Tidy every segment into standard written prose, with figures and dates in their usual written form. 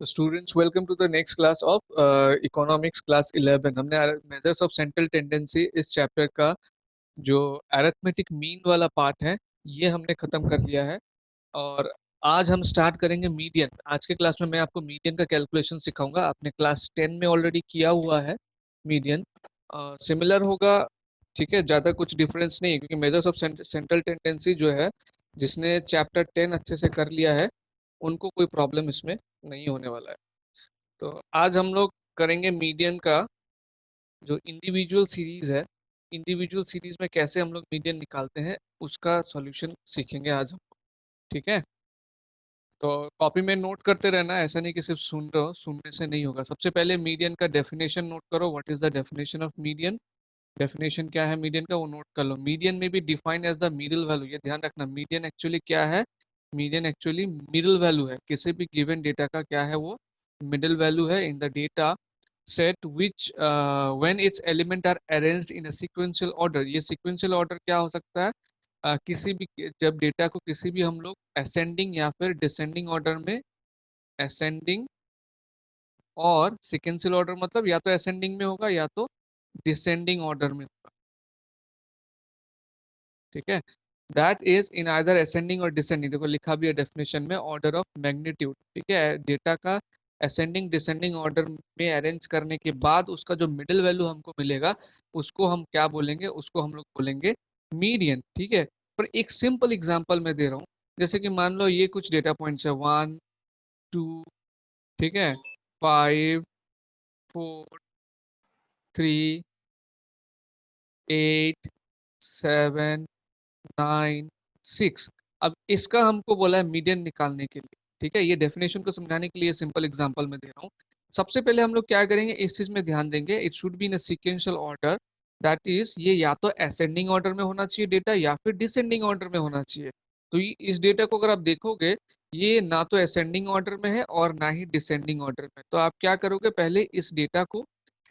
तो students welcome to the next class of economics class 11। हमने measures of central tendency इस chapter का जो अरिथमेटिक मीन वाला पार्ट है ये हमने खत्म कर लिया है। और आज हम स्टार्ट करेंगे मीडियन। आज के क्लास में मैं आपको मीडियन का कैलकुलेशन सिखाऊंगा। आपने क्लास 10 में ऑलरेडी किया हुआ है मीडियन, सिमिलर होगा। ठीक है, ज़्यादा कुछ डिफरेंस नहीं है क्योंकि मेजर्स ऑफ सेंट्रल टेंडेंसी जो है जिसने चैप्टर 10 अच्छे से कर लिया है उनको कोई प्रॉब्लम इसमें नहीं होने वाला है। तो आज हम लोग करेंगे मीडियन का जो इंडिविजुअल सीरीज है। इंडिविजुअल सीरीज में कैसे हम लोग मीडियन निकालते हैं उसका सॉल्यूशन सीखेंगे आज हम। ठीक है, तो कॉपी में नोट करते रहना, ऐसा नहीं कि सिर्फ सुन रहे हो, सुनने से नहीं होगा। सबसे पहले मीडियन का डेफिनेशन नोट करो। What is the definition of median? Definition क्या है मीडियन का वो नोट कर लो। मीडियन में भी define as the middle value, ये ध्यान रखना। मीडियन एक्चुअली क्या है? मीडियन एक्चुअली मिडिल वैल्यू है। किसी भी गिवन डेटा का क्या है वो मिडिल वैल्यू है in the data set which when its element are arranged in a sequential order. ये सीक्वेंशियल ऑर्डर क्या हो सकता है? किसी भी जब डेटा को किसी भी हम लोग असेंडिंग या फिर डिसेंडिंग ऑर्डर में, असेंडिंग और सीक्वेंशियल ऑर्डर मतलब या तो असेंडिंग में होगा या तो डिसेंडिंग ऑर्डर में होगा। ठीक है, that is in either ascending और डिसेंडिंग। देखो लिखा भी है डेफिनेशन में, ऑर्डर ऑफ मैग्नीट्यूड। ठीक है, डेटा का असेंडिंग डिसेंडिंग ऑर्डर में अरेंज करने के बाद उसका जो मिडिल वैल्यू हमको मिलेगा उसको हम क्या बोलेंगे? उसको हम लोग बोलेंगे मीडियन। ठीक है, पर एक सिंपल एग्जांपल मैं दे रहा हूँ। जैसे कि मान लो ये कुछ डेटा पॉइंट्स है, 1 2, ठीक है, 5 4 3 8 7 9 6। अब इसका हमको बोला है मीडियन निकालने के लिए। ठीक है, ये डेफिनेशन को समझाने के लिए सिंपल एग्जांपल में दे रहा हूँ। सबसे पहले हम लोग क्या करेंगे, इस चीज में ध्यान देंगे। It should be in sequential order, that is ये या तो असेंडिंग ऑर्डर में होना चाहिए डेटा या फिर डिसेंडिंग ऑर्डर में होना चाहिए। तो इस डेटा को अगर आप देखोगे ये ना तो असेंडिंग ऑर्डर में है और ना ही डिसेंडिंग ऑर्डर में। तो आप क्या करोगे, पहले इस डेटा को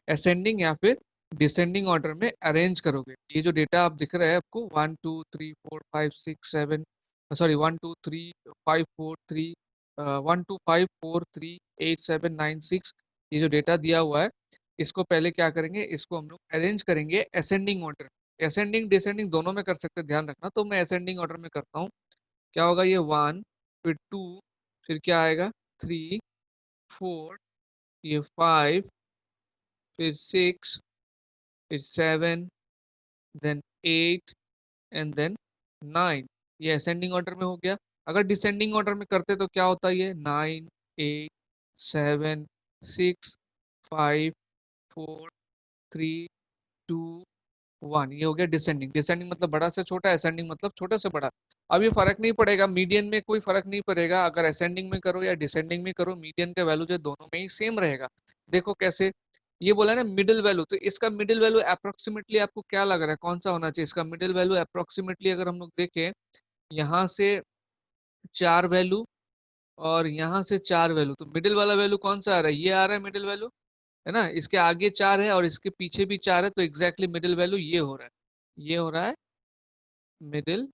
असेंडिंग या फिर डिसेंडिंग ऑर्डर में अरेंज करोगे। ये जो डेटा आप दिख रहा है आपको 1 2 3 4 5 6 7, सॉरी 1 2 3 5 4 3, 1 2 5 4 3 8 7 9 6, ये जो डेटा दिया हुआ है इसको पहले क्या करेंगे, इसको हम लोग अरेंज करेंगे असेंडिंग ऑर्डर। असेंडिंग डिसेंडिंग दोनों में कर सकते हैं, ध्यान रखना। तो मैं असेंडिंग ऑर्डर में करता हूँ। क्या होगा, ये 1 फिर 2 फिर क्या आएगा 3 4, ये 5 फिर 6 फिर 7 देन 8 एंड देन 9। ये असेंडिंग ऑर्डर में हो गया। अगर डिसेंडिंग ऑर्डर में करते तो क्या होता है, ये 9 8 7 6 5 4 3 2 1, ये हो गया डिसेंडिंग। डिसेंडिंग मतलब बड़ा से छोटा, असेंडिंग मतलब छोटा से बड़ा। अब ये फर्क नहीं पड़ेगा, मीडियन में कोई फर्क नहीं पड़ेगा। अगर असेंडिंग में करो या डिसेंडिंग में करो, मीडियन का वैल्यू जो है दोनों में ही सेम रहेगा। देखो कैसे, ये बोला ना मिडिल वैल्यू, तो इसका मिडिल वैल्यू अप्रोक्सीमेटली आपको क्या लग रहा है कौन सा होना चाहिए? इसका मिडिल वैल्यू अप्रोक्सीमेटली अगर हम लोग देखें, यहाँ से 4 वैल्यू और यहाँ से 4 वैल्यू, तो मिडिल वाला वैल्यू कौन सा आ रहा है? ये आ रहा है मिडिल वैल्यू, है ना। इसके आगे 4 है और इसके पीछे भी 4 है, तो एग्जैक्टली मिडिल वैल्यू ये हो रहा है। ये हो रहा है मिडिल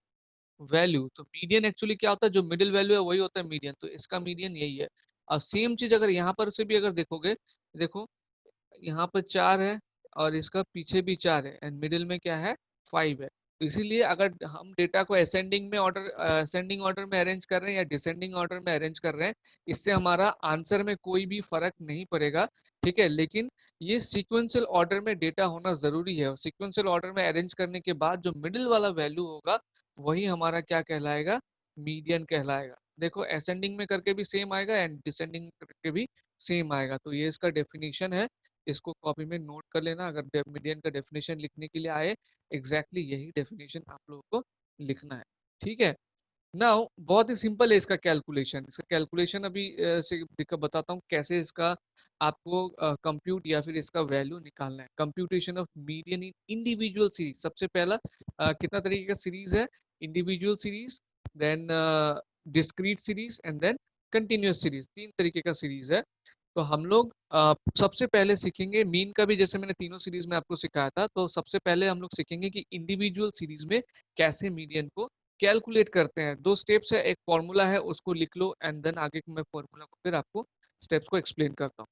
वैल्यू। तो मीडियन एक्चुअली क्या होता है, जो मिडिल वैल्यू है वही होता है मीडियन। तो इसका मीडियन यही है। और सेम चीज अगर यहाँ पर से भी अगर देखोगे, देखो यहाँ पर 4 है और इसका पीछे भी 4 है एंड मिडिल में क्या है 5 है। तो इसीलिए अगर हम डेटा को असेंडिंग में ऑर्डर, असेंडिंग ऑर्डर में अरेंज कर रहे हैं या डिसेंडिंग ऑर्डर में अरेंज कर रहे हैं, इससे हमारा आंसर में कोई भी फर्क नहीं पड़ेगा। ठीक है, लेकिन ये सीक्वेंशियल ऑर्डर में डेटा होना जरूरी है। और सीक्वेंशियल ऑर्डर में अरेंज करने के बाद जो मिडिल वाला वैल्यू होगा वही हमारा क्या कहलाएगा, मीडियन कहलाएगा। देखो असेंडिंग में करके भी सेम आएगा एंड डिसेंडिंग करके भी सेम आएगा। तो ये इसका डेफिनेशन है, इसको कॉपी में नोट कर लेना। अगर मीडियन का डेफिनेशन लिखने के लिए आए, यही डेफिनेशन आप लोगों को लिखना है। ठीक है, नाउ बहुत ही सिंपल है इसका कैलकुलेशन। इसका कैलकुलेशन अभी से बताता हूँ कैसे इसका आपको कंप्यूट या फिर इसका वैल्यू निकालना है। Computation of median in individual series. सबसे पहला कितना तरीके का सीरीज है? Individual series, then discrete series and then continuous series. 3 तरीके का सीरीज है। तो हम लोग सबसे पहले सीखेंगे मीन का भी, जैसे मैंने तीनों सीरीज में आपको सिखाया था। तो सबसे पहले हम लोग सीखेंगे कि इंडिविजुअल सीरीज में कैसे मीडियन को कैलकुलेट करते हैं। 2 स्टेप्स है, एक फॉर्मूला है उसको लिख लो एंड देन आगे मैं फॉर्मूला को फिर आपको स्टेप्स को एक्सप्लेन करता हूँ।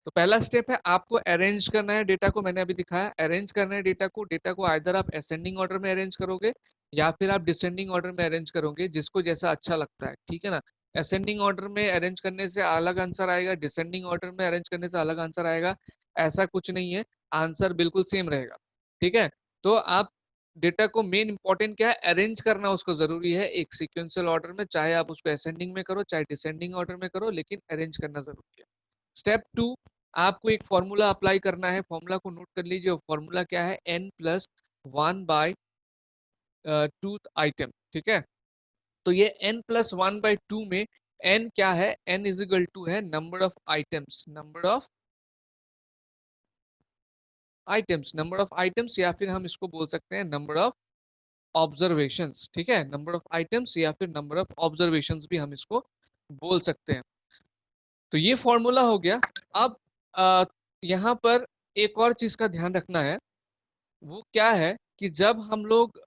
तो पहला स्टेप है आपको अरेंज करना है डेटा को, मैंने अभी दिखाया अरेंज करना है डेटा को आइदर आप असेंडिंग ऑर्डर में अरेंज करोगे या फिर आप डिसेंडिंग ऑर्डर में अरेंज करोगे, जिसको जैसा अच्छा लगता है, ठीक है ना। असेंडिंग ऑर्डर में अरेंज करने से अलग आंसर आएगा, डिसेंडिंग ऑर्डर में अरेंज करने से अलग आंसर आएगा, ऐसा कुछ नहीं है, आंसर बिल्कुल सेम रहेगा, ठीक है। तो आप डेटा को मेन इंपॉर्टेंट क्या है, अरेंज करना उसको जरूरी है एक सीक्वेंशियल ऑर्डर में, चाहे आप उसको असेंडिंग में करो चाहे डिसेंडिंग ऑर्डर में करो, लेकिन अरेंज करना जरूरी है। स्टेप 2, आपको एक फॉर्मूला अप्लाई करना है, फॉर्मूला को नोट कर लीजिए, फॉर्मूला क्या है, n+1/2 आइटम, ठीक है। तो ये n+1/2 में n क्या है, n इज इक्वल टू है number of items, number of items या फिर हम इसको बोल सकते हैं नंबर ऑफ ऑब्जर्वेशंस, ठीक है, नंबर ऑफ आइटम्स या फिर नंबर ऑफ ऑब्जर्वेशंस भी हम इसको बोल सकते हैं। तो ये फॉर्मूला हो गया। अब यहाँ पर एक और चीज का ध्यान रखना है, वो क्या है कि जब हम लोग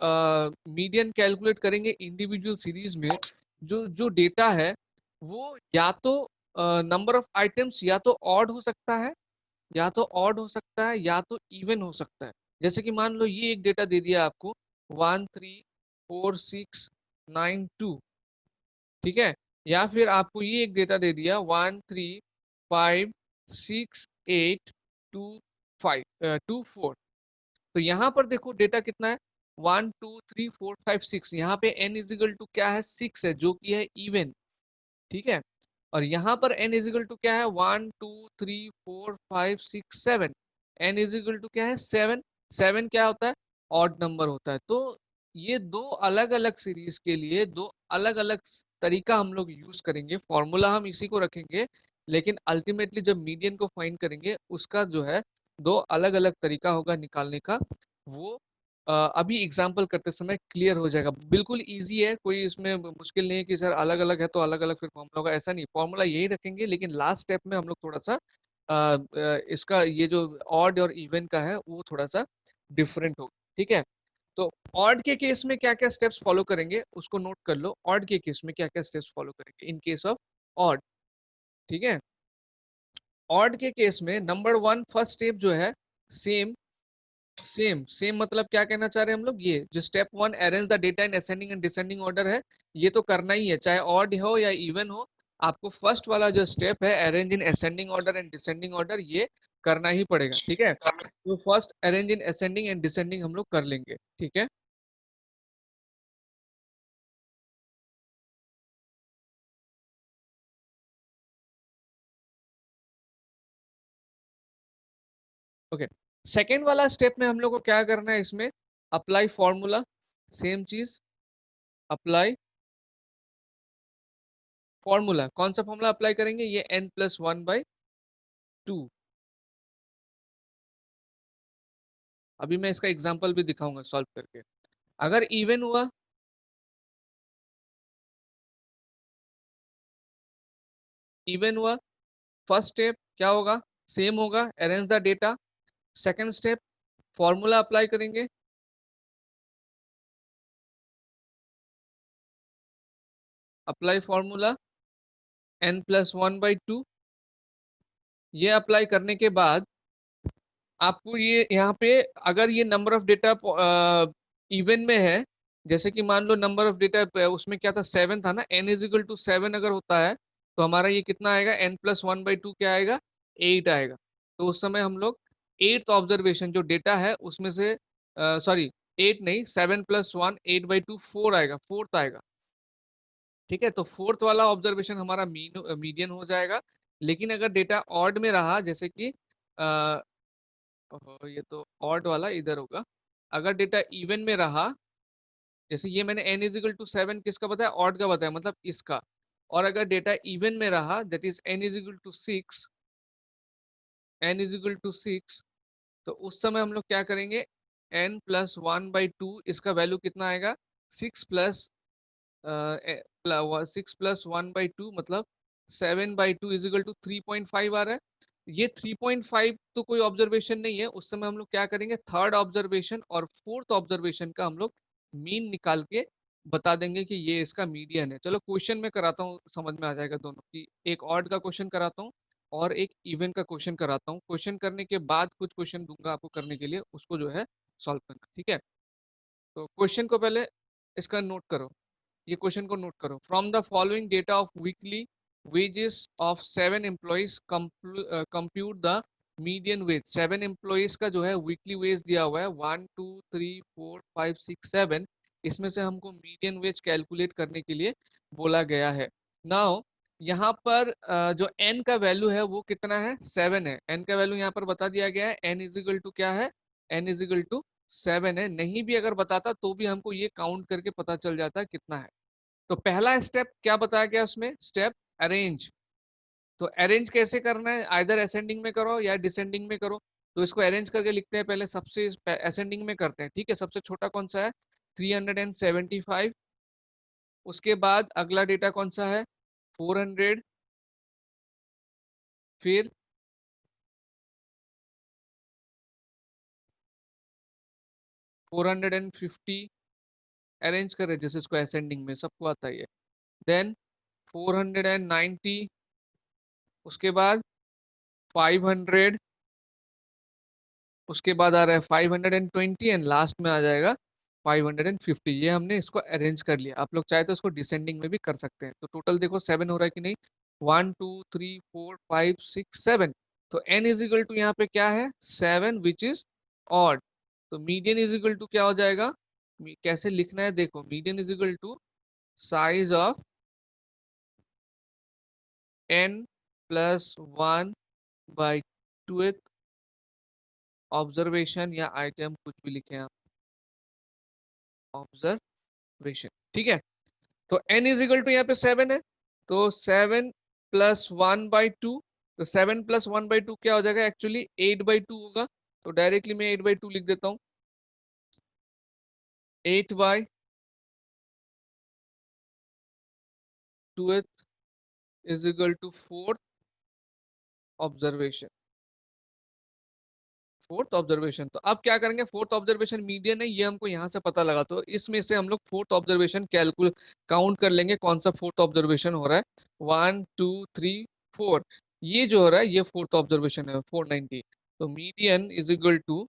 मीडियन कैलकुलेट करेंगे इंडिविजुअल सीरीज में, जो जो डेटा है वो या तो नंबर ऑफ आइटम्स या तो ऑड हो सकता है, या तो इवन हो सकता है। जैसे कि मान लो ये एक डेटा दे दिया आपको 13469 2, ठीक है, या फिर आपको ये एक डेटा दे दिया 1356825 तो यहाँ पर देखो डेटा कितना है, 1 2 3 4 5 6, यहाँ पे n इजिकल टू क्या है, 6 है जो कि है इवन, ठीक है। और यहाँ पर n इजिकल टू क्या है, 1 2 3 4 5 6 7, n इजिकल टू क्या है, 7, 7 क्या होता है, ऑड नंबर होता है। तो ये दो अलग अलग सीरीज के लिए दो अलग अलग तरीका हम लोग यूज करेंगे, फॉर्मूला हम इसी को रखेंगे, लेकिन अल्टीमेटली जब मीडियन को फाइंड करेंगे उसका जो है दो अलग अलग तरीका होगा निकालने का। वो अभी एग्जाम्पल करते समय क्लियर हो जाएगा, बिल्कुल इजी है, कोई इसमें मुश्किल नहीं है कि सर अलग अलग है तो अलग अलग फिर फॉर्मूला होगा, ऐसा नहीं, फॉर्मूला यही रखेंगे, लेकिन लास्ट स्टेप में हम लोग थोड़ा सा इसका ये जो ऑड और इवन का है वो थोड़ा सा डिफरेंट होगा, ठीक है। तो ऑड के केस में क्या क्या स्टेप्स फॉलो करेंगे उसको नोट कर लो, ऑड के केस में क्या क्या स्टेप्स फॉलो करेंगे इन केस ऑफ ऑड, ठीक है। ऑड के केस में नंबर 1 फर्स्ट स्टेप जो है, सेम सेम सेम मतलब क्या कहना चाह रहे हैं हम लोग, ये जो step 1 arrange the data in ascending and descending order है, ये तो करना ही है, चाहे ऑड हो या इवन हो, आपको फर्स्ट वाला जो स्टेप है arrange in ascending order and descending order, ये करना ही पड़ेगा, ठीक है। तो first arrange in ascending and descending हम लोग कर लेंगे, ठीक है। ओके, सेकेंड वाला स्टेप में हम लोग को क्या करना है, इसमें अप्लाई फॉर्मूला, सेम चीज, अप्लाई फॉर्मूला, कौन सा फॉर्मूला अप्लाई करेंगे, ये n+1/2। अभी मैं इसका एग्जांपल भी दिखाऊंगा सॉल्व करके। अगर इवन हुआ, फर्स्ट स्टेप क्या होगा, सेम होगा, arrange the data. Second step formula apply करेंगे, अप्लाई फॉर्मूला n+1/2। ये अप्लाई करने के बाद आपको ये यहाँ पे अगर ये नंबर ऑफ डेटा इवन में है, जैसे कि मान लो नंबर ऑफ डेटा उसमें क्या था, 7 था ना, n=7 अगर होता है तो हमारा ये कितना आएगा, n+1/2 क्या आएगा, 8 आएगा। तो उस समय हम लोग एट्थ ऑब्जर्वेशन जो डेटा है उसमें से, सॉरी 8 नहीं, 7+1 8/2 4 आएगा, फोर्थ आएगा, ठीक है। तो फोर्थ वाला ऑब्जर्वेशन हमारा मीडियन हो जाएगा। लेकिन अगर डेटा ऑड में रहा, जैसे कि ये तो ऑड वाला इधर होगा, अगर डेटा इवन में रहा, जैसे ये मैंने n=7 किसका बताया, ऑड का बताया, मतलब इसका, और अगर डेटा इवन में रहा दैट इज n=6, n=6, तो उस समय हम लोग क्या करेंगे, n+1/2, इसका वैल्यू कितना आएगा, 6+1/2 मतलब 7/2 = 3.5 आ रहा है। ये 3.5 तो कोई ऑब्जर्वेशन नहीं है, उस समय हम लोग क्या करेंगे, थर्ड ऑब्जर्वेशन और फोर्थ ऑब्जर्वेशन का हम लोग मीन निकाल के बता देंगे कि ये इसका मीडियन है। चलो क्वेश्चन में कराता हूँ, समझ में आ जाएगा दोनों की, एक ऑड का क्वेश्चन कराता हूँ और एक इवन का क्वेश्चन कराता हूँ। क्वेश्चन करने के बाद कुछ क्वेश्चन दूंगा आपको करने के लिए, उसको जो है सॉल्व करना, ठीक है। तो क्वेश्चन को पहले इसका नोट करो, ये क्वेश्चन को नोट करो। From the following data of weekly wages of 7 employees compute the median wage. 7 employees का जो है वीकली वेज दिया हुआ है 1 2 3 4 5 6 7। इसमें से हमको मीडियन वेज कैलकुलेट करने के लिए बोला गया है। नाउ यहाँ पर जो n का वैल्यू है वो कितना है, 7 है। n का वैल्यू यहाँ पर बता दिया गया है, n इजिकल टू क्या है, n इजिकल टू 7 है। नहीं भी अगर बताता तो भी हमको ये काउंट करके पता चल जाता है कितना है। तो पहला स्टेप क्या बताया गया उसमें, स्टेप अरेंज। तो अरेंज कैसे करना है, आइदर असेंडिंग में करो या डिसेंडिंग में करो। तो इसको अरेंज करके लिखते हैं, पहले सबसे असेंडिंग में करते हैं, ठीक है। सबसे छोटा कौन सा है, 375। उसके बाद अगला डेटा कौन सा है, 400। फिर 450 अरेंज करें जैसे इसको असेंडिंग में, सबको आता है ये। देन 490, उसके बाद 500, उसके बाद आ रहा है 520 एंड लास्ट में आ जाएगा 550। ये हमने इसको अरेंज कर लिया। आप लोग चाहे तो इसको डिसेंडिंग में भी कर सकते हैं। तो टोटल देखो 7 हो रहा है कि नहीं, 1 2 3 4 5 6 7। तो n इज इक्वल टू यहाँ पे क्या है, 7 विच इज ऑड। तो मीडियन इज इक्वल टू क्या हो जाएगा, कैसे लिखना है देखो, median is equal to size of n plus 1 by 2th observation या आइटम, कुछ भी लिखे आप, ऑब्जर्वेशन, ठीक है। तो n इज इक्वल टू यहाँ पे 7 है, तो 7 प्लस 1/2। तो 7 प्लस 1/2 क्या हो जाएगा, एक्चुअली 8/2 होगा। तो डायरेक्टली मैं 8/2 लिख देता हूँ, 8/2 is equal to observation fourth observation. तो अब क्या करेंगे, फोर्थ ऑब्जर्वेशन मीडियन है, ये हमको यहाँ से पता लगा, तो इसमें से हम लोग फोर्थ ऑब्जर्वेशन कैलकुलेट काउंट कर लेंगे, कौन सा फोर्थ ऑब्जर्वेशन हो रहा है, 1 2 3 4। ये जो हो रहा है ये फोर्थ ऑब्जर्वेशन है 490। तो median is equal to,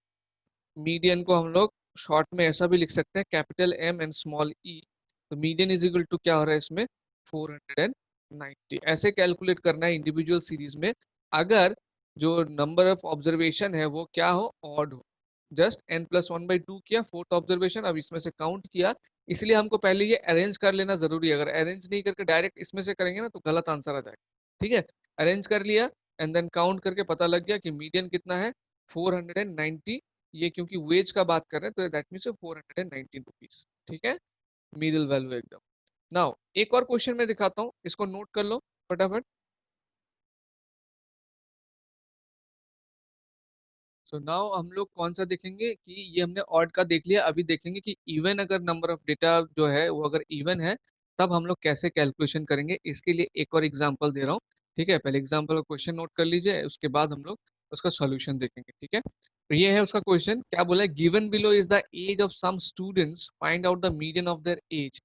median को हम लोग शॉर्ट में ऐसा भी लिख सकते हैं, कैपिटल M एंड स्मॉल ई। तो मीडियन इज इक्वल टू क्या हो रहा है इसमें, 490। ऐसे कैलकुलेट करना है इंडिविजुअल सीरीज में, अगर जो नंबर ऑफ ऑब्जर्वेशन है वो क्या हो, ऑड हो। जस्ट n+1/2 किया फोर्थ ऑब्जर्वेशन, अब इसमें से काउंट किया। इसलिए हमको पहले ये अरेंज कर लेना जरूरी है, अगर अरेंज नहीं करके डायरेक्ट इसमें से करेंगे ना तो गलत आंसर आ जाएगा, ठीक है। अरेंज कर लिया एंड देन काउंट करके पता लग गया कि मीडियन कितना है, 490। ये क्योंकि वेज का बात कर रहे हैं तो दैट मीन्स 419 रुपीज, ठीक है, मिडिल वैल्यू एकदम। नाउ एक और क्वेश्चन मैं दिखाता हूँ, इसको नोट कर लो फटाफट। सो नाउ हम लोग कौन सा देखेंगे कि ये हमने ऑड का देख लिया, अभी देखेंगे कि इवन अगर नंबर ऑफ डेटा जो है वो अगर इवन है तब हम लोग कैसे कैलकुलेशन करेंगे। इसके लिए एक और एग्जांपल दे रहा हूँ, ठीक है। पहले एग्जांपल का क्वेश्चन नोट कर लीजिए, उसके बाद हम लोग उसका सॉल्यूशन देखेंगे, ठीक है। तो ये है उसका क्वेश्चन, क्या बोला है, given below is the age of some students, find out the median of their age.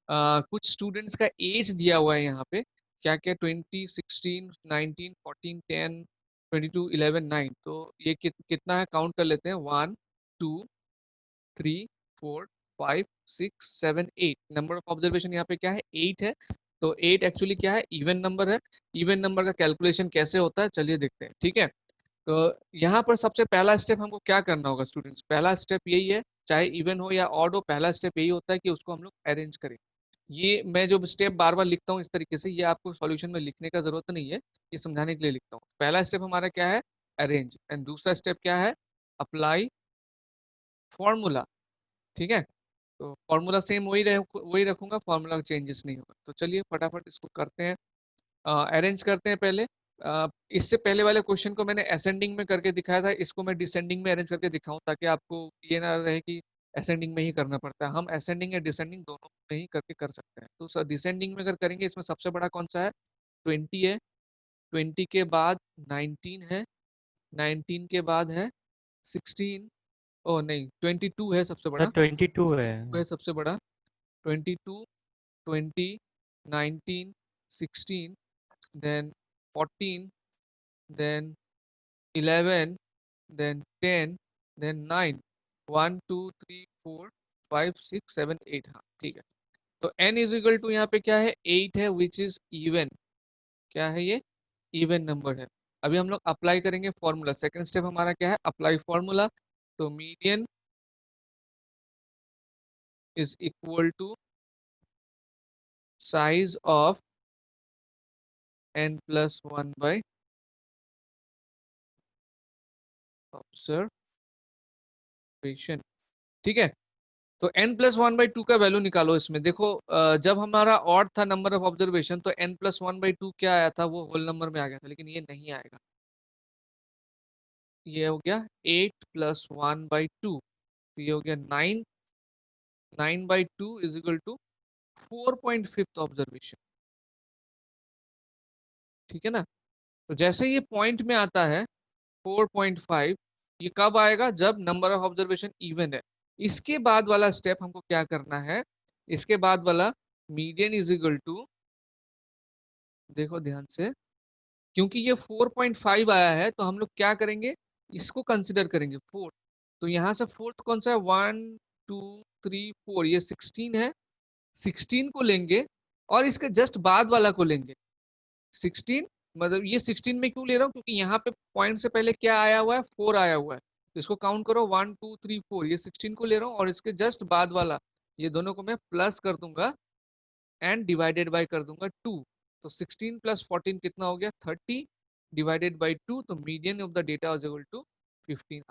कुछ स्टूडेंट्स का एज दिया हुआ है यहाँ पे, क्या क्या, 20 16 19 14 10 22 11 9। तो ये कितना है, काउंट कर लेते हैं, 1 2 3 4 5 6 7 8। नंबर ऑफ ऑब्जर्वेशन यहाँ पे क्या है, 8 है। तो 8 एक्चुअली क्या है, इवन नंबर है। इवन नंबर का कैलकुलेशन कैसे होता है चलिए देखते हैं, ठीक है। तो यहाँ पर सबसे पहला स्टेप हमको क्या करना होगा स्टूडेंट्स, पहला स्टेप यही है, चाहे इवन हो या ऑड हो, पहला स्टेप यही होता है कि उसको हम लोग अरेंज करें। ये मैं जो स्टेप बार बार लिखता हूँ इस तरीके से, ये आपको सॉल्यूशन में लिखने का जरूरत नहीं है, ये समझाने के लिए लिखता हूँ। पहला स्टेप हमारा क्या है, अरेंज, एंड दूसरा स्टेप क्या है, अप्लाई फॉर्मूला, ठीक है। तो फॉर्मूला सेम वही रखूंगा, फॉर्मूला चेंजेस नहीं होगा। तो चलिए फटाफट इसको करते हैं, अरेंज करते हैं पहले। इससे पहले वाले क्वेश्चन को मैंने असेंडिंग में करके दिखाया था, इसको मैं डिसेंडिंग में अरेंज करके दिखाऊं ताकि आपको ये ना रहे कि असेंडिंग में ही करना पड़ता है। हम असेंडिंग या डिसेंडिंग दोनों में ही करके कर सकते हैं। तो डिसेंडिंग में अगर करेंगे, इसमें सबसे बड़ा कौन सा है, 20 है। 20 के बाद 19 है, 19 के बाद है 16, ओ नहीं 22 है सबसे सर बड़ा, 22 है। 22 है सबसे बड़ा। 22, 20, 19, 16, देन 14, then 11, then 10, then 9, 1 2 3 4 5 6 7 8, हाँ ठीक है। तो n इज इक्वल टू यहाँ पे क्या है, 8 है, विच इज इवन। क्या है ये, इवन नंबर है। अभी हम लोग अप्लाई करेंगे फॉर्मूला, सेकंड स्टेप हमारा क्या है, अप्लाई फॉर्मूला। तो median is equal to size of n+1 by observation. ठीक है। तो n+1/2 का वैल्यू निकालो। इसमें देखो, जब हमारा ऑड था नंबर ऑफ ऑब्जर्वेशन, तो n+1/2 क्या आया था, वो होल नंबर में आ गया था, लेकिन ये नहीं आएगा। ये हो गया 8+1/2, ये हो गया 9। 9/2 इज इक्वल टू 4.5 ऑब्जर्वेशन। ठीक है ना। तो जैसे ये पॉइंट में आता है 4.5, ये कब आएगा, जब नंबर ऑफ ऑब्जर्वेशन इवन है। इसके बाद वाला स्टेप हमको क्या करना है, इसके बाद वाला मीडियन इज इक्वल टू, देखो ध्यान से, क्योंकि ये 4.5 आया है, तो हम लोग क्या करेंगे, इसको कंसिडर करेंगे 4। तो यहाँ से फोर्थ कौन सा है, 1 2 3 4, ये 16 है। 16 को लेंगे और इसके जस्ट बाद वाला को लेंगे 16। मतलब ये 16 में क्यों ले रहा हूँ, क्योंकि यहाँ पे पॉइंट से पहले क्या आया हुआ है, 4 आया हुआ है। तो इसको काउंट करो, 1 2 3 4, ये 16 को ले रहा हूँ, और इसके जस्ट बाद वाला, ये दोनों को मैं प्लस कर दूंगा एंड डिवाइडेड बाय कर दूंगा 2। तो 16 + 14 कितना हो गया, 30, डिवाइडेड बाई 2। तो median of the data is equal to 15।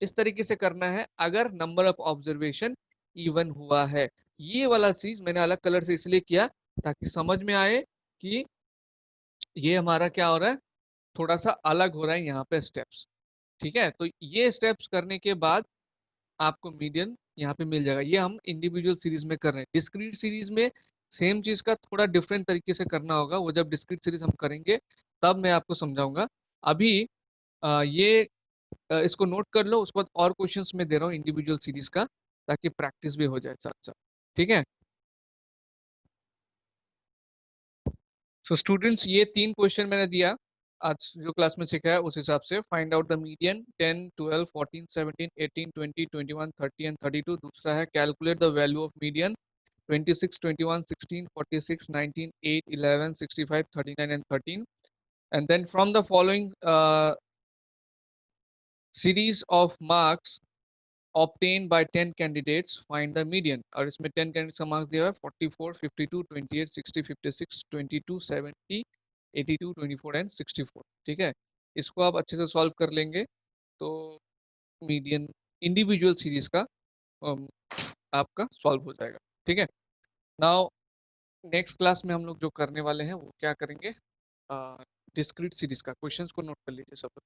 इस तरीके से करना है अगर नंबर ऑफ ऑब्जर्वेशन इवन हुआ है। ये वाला चीज मैंने अलग कलर से इसलिए किया ताकि समझ में आए कि ये हमारा क्या हो रहा है, थोड़ा सा अलग हो रहा है यहाँ पे स्टेप्स। ठीक है। तो ये स्टेप्स करने के बाद आपको मीडियन यहाँ पे मिल जाएगा। ये हम इंडिविजुअल सीरीज में कर रहे हैं। डिस्क्रीट सीरीज में सेम चीज का थोड़ा डिफरेंट तरीके से करना होगा, वो जब डिस्क्रीट सीरीज हम करेंगे तब मैं आपको समझाऊंगा। अभी ये इसको नोट कर लो, उसके बाद और क्वेश्चंस में दे रहा हूँ इंडिविजुअल सीरीज का, ताकि प्रैक्टिस भी हो जाए साथ साथ। ठीक है। सो स्टूडेंट्स, ये 3 क्वेश्चन मैंने दिया आज जो क्लास में सिखाया उस हिसाब से। Find out the median 10 12 14 17 18 20 21 30 and 32। दूसरा है calculate the value of median 26 21 16 46 19 8 11 65 39 and 13। And then from the following series of marks obtained by 10 candidates, find the median। और इसमें 10 कैंडिडेट्स का मार्क्स दिया हुआ है 44 52 28 60 56 22 70 82 24 एंड 64। ठीक है। इसको आप अच्छे से सॉल्व कर लेंगे तो मीडियन इंडिविजुअल सीरीज का um, आपका सॉल्व हो जाएगा। ठीक है। नाउ नेक्स्ट क्लास में हम लोग जो करने वाले हैं वो क्या करेंगे, डिस्क्रीट सीरीज का। क्वेश्चंस को नोट कर लीजिए सब लोग।